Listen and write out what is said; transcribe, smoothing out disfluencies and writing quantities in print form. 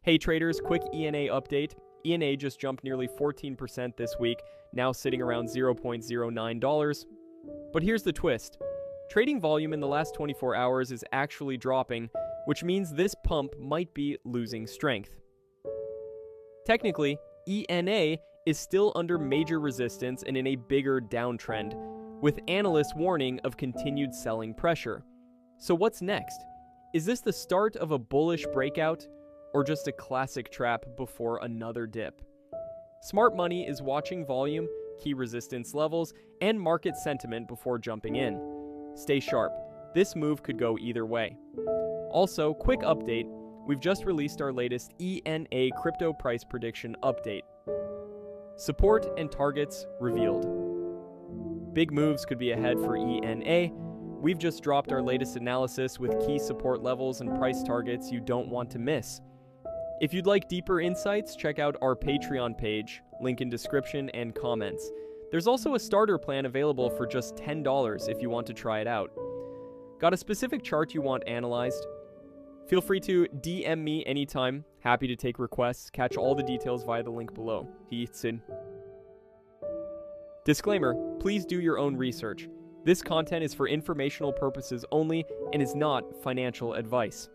Hey traders, quick ENA update. ENA just jumped nearly 14% this week, now sitting around $0.09. But here's the twist. Trading volume in the last 24 hours is actually dropping, which means this pump might be losing strength. Technically, ENA is still under major resistance and in a bigger downtrend, with analysts warning of continued selling pressure. So what's next? Is this the start of a bullish breakout, or just a classic trap before another dip? Smart money is watching volume, key resistance levels, and market sentiment before jumping in. Stay sharp. This move could go either way. Also, quick update, we've just released our latest ENA crypto price prediction update. Support and targets revealed. Big moves could be ahead for ENA. We've just dropped our latest analysis with key support levels and price targets you don't want to miss. If you'd like deeper insights, check out our Patreon page, link in description and comments. There's also a starter plan available for just $10 if you want to try it out. Got a specific chart you want analyzed? Feel free to DM me anytime. Happy to take requests. Catch all the details via the link below. Disclaimer, please do your own research. This content is for informational purposes only and is not financial advice.